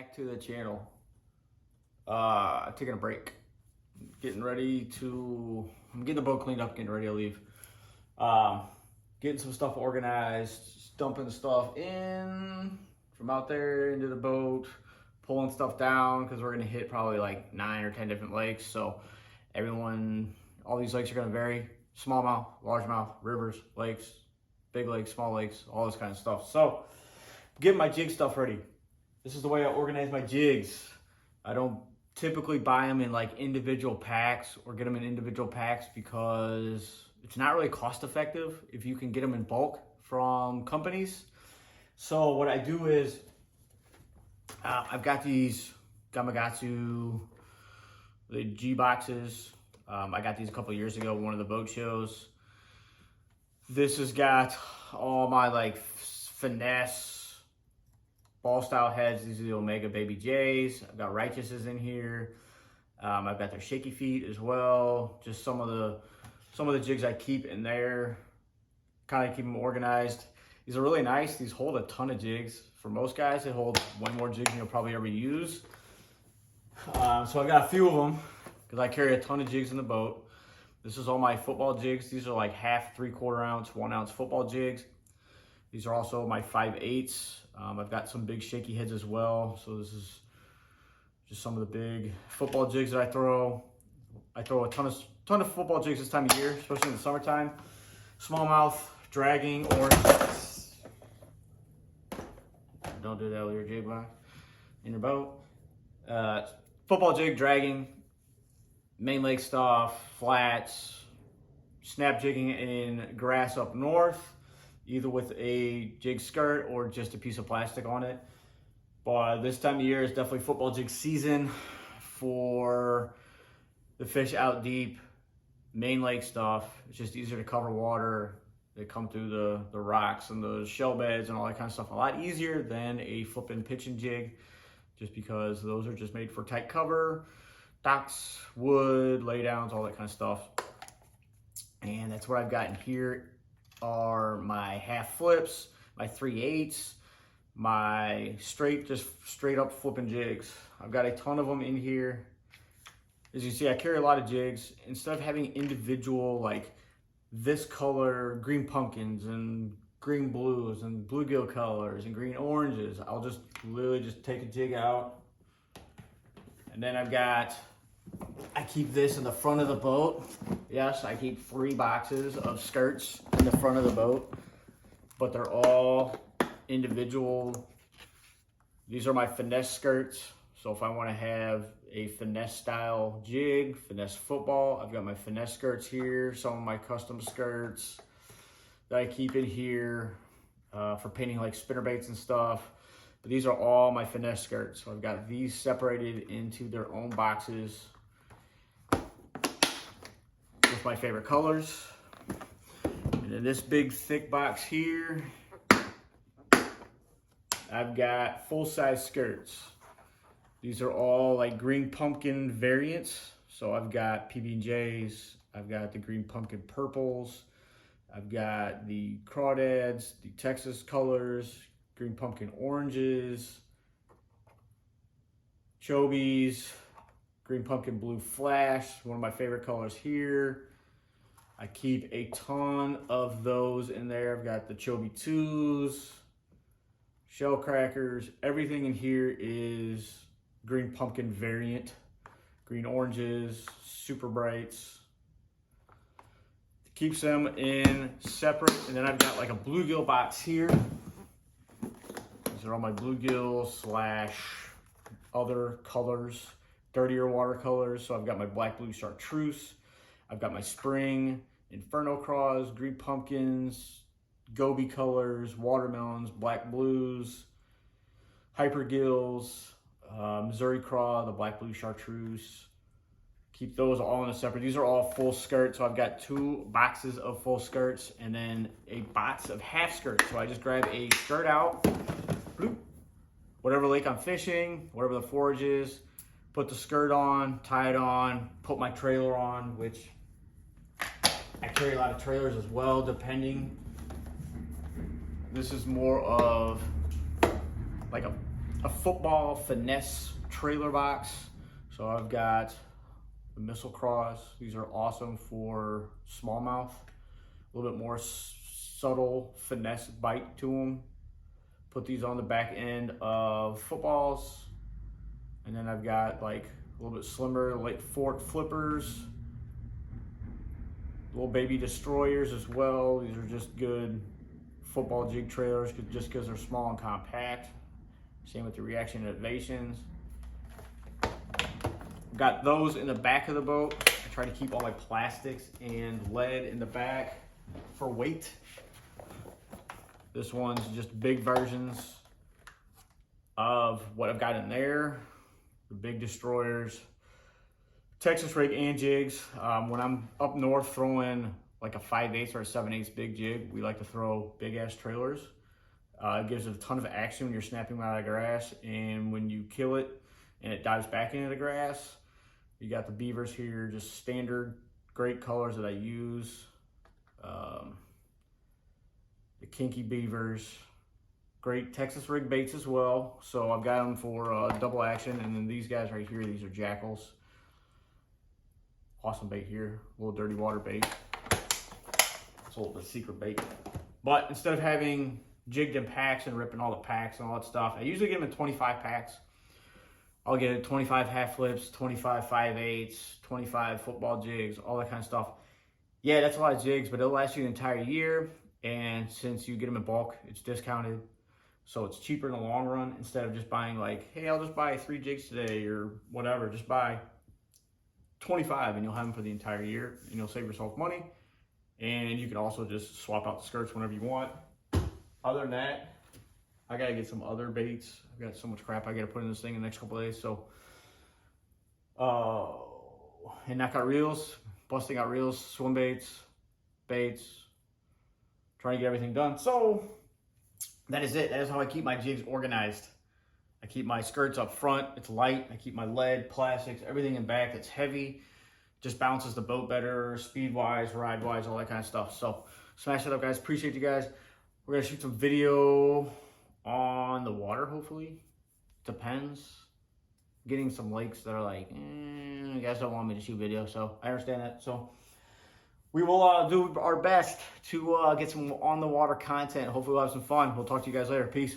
back to the channel. Taking a break. I'm getting the boat cleaned up, getting ready to leave. Getting some stuff organized, dumping the stuff in from out there into the boat, pulling stuff down because we're gonna hit probably like 9 or 10 different lakes. So all these lakes are gonna vary. Smallmouth, largemouth, rivers, lakes, big lakes, small lakes, all this kind of stuff. So getting my jig stuff ready. This is the way I organize my jigs. I don't typically buy them in like individual packs or get them in individual packs because it's not really cost effective if you can get them in bulk from companies. So what I do is I've got these Gamakatsu, the G boxes. I got these a couple years ago at one of the boat shows. This has got all my like finesse ball style heads. These are the Omega Baby J's. I've got Righteouses in here. I've got their shaky feet as well. Just some of the jigs I keep in there, kind of keep them organized. These are really nice. These hold a ton of jigs. For most guys, they hold one more jig than you'll probably ever use. So I've got a few of them because I carry a ton of jigs in the boat. This is all my football jigs. These are like half, 3/4 ounce, 1 ounce football jigs. These are also my 5/8. I've got some big shaky heads as well. So this is just some of the big football jigs that I throw. I throw a ton of football jigs this time of year, especially in the summertime. Smallmouth, dragging, orange. Don't do that with your jig box in your boat. Football jig, dragging, main lake stuff, flats, snap jigging in grass up north, either with a jig skirt or just a piece of plastic on it. But this time of year is definitely football jig season for the fish out deep, main lake stuff. It's just easier to cover water. They come through the rocks and the shell beds and all that kind of stuff a lot easier than a flipping pitching jig, just because those are just made for tight cover, docks, wood, laydowns, all that kind of stuff. And that's what I've got in here are my half flips, my 3/8, my straight up flipping jigs. I've got a ton of them in here. As you see, I carry a lot of jigs. Instead of having individual like this color green pumpkins and green blues and bluegill colors and green oranges, I'll just literally just take a jig out. And then I keep this in the front of the boat. Yes, I keep 3 boxes of skirts in the front of the boat, but they're all individual. These are my finesse skirts. So if I want to have a finesse style jig, finesse football, I've got my finesse skirts here, some of my custom skirts that I keep in here for painting like spinnerbaits and stuff. But these are all my finesse skirts. So I've got these separated into their own boxes with my favorite colors. And in this big thick box here, I've got full-size skirts. These are all like green pumpkin variants. So I've got PB&Js, I've got the green pumpkin purples, I've got the crawdads, the Texas colors, green pumpkin oranges, chobies, green pumpkin blue flash, one of my favorite colors here. I keep a ton of those in there. I've got the Chobi 2s, shell crackers. Everything in here is green pumpkin variant, green oranges, super brights. Keeps them in separate. And then I've got like a bluegill box here. These are all my bluegill / other colors, dirtier watercolors. So I've got my black blue chartreuse. I've got my spring, inferno craws, green pumpkins, goby colors, watermelons, black blues, hypergills, Missouri craw, the black blue chartreuse. Keep those all in a separate. These are all full skirts. So I've got 2 boxes of full skirts and then a box of half skirts. So I just grab a skirt out, bloop, whatever lake I'm fishing, whatever the forage is, put the skirt on, tie it on, put my trailer on, which I carry a lot of trailers as well, depending. This is more of like a a football finesse trailer box. So I've got the Missile Cross. These are awesome for smallmouth. A little bit more subtle finesse bite to them. Put these on the back end of footballs. And then I've got like a little bit slimmer, like fork flippers. Little baby destroyers as well. These are just good football jig trailers just because they're small and compact. Same with the Reaction Innovations. Got those in the back of the boat. I try to keep all my plastics and lead in the back for weight. This one's just big versions of what I've got in there. The big destroyers, Texas rig and jigs. When I'm up north throwing like a 5/8 or a 7/8 big jig, we like to throw big ass trailers. It gives it a ton of action when you're snapping them out of the grass, and when you kill it and it dives back into the grass. You got the beavers here, just standard, great colors that I use. The kinky beavers, great Texas rig baits as well. So I've got them for double action, and then these guys right here, these are jackals. Awesome bait here, a little dirty water bait. It's a little bit secret bait. But instead of having jigged in packs and ripping all the packs and all that stuff, I usually get them in 25 packs. I'll get 25 half flips, 25 5/8, 25 football jigs, all that kind of stuff. Yeah, that's a lot of jigs, but it'll last you an entire year. And since you get them in bulk, it's discounted. So it's cheaper in the long run instead of just buying like, hey, I'll just buy 3 jigs today or whatever. Just buy 25 and you'll have them for the entire year, and you'll save yourself money. And you can also just swap out the skirts whenever you want. Other than that, I gotta get some other baits. I've got so much crap I gotta put in this thing in the next couple of days. So, and knockout reels, busting out reels, swim baits, trying to get everything done. So that is it. That is how I keep my jigs organized. I keep my skirts up front. It's light. I keep my lead, plastics, everything in back that's heavy. Just balances the boat better, speed-wise, ride-wise, all that kind of stuff. So smash it up, guys. Appreciate you guys. We're going to shoot some video on the water, hopefully. Depends. Getting some lakes that are like, you guys don't want me to shoot video, so I understand that. So we will do our best to get some on-the-water content. Hopefully we'll have some fun. We'll talk to you guys later. Peace.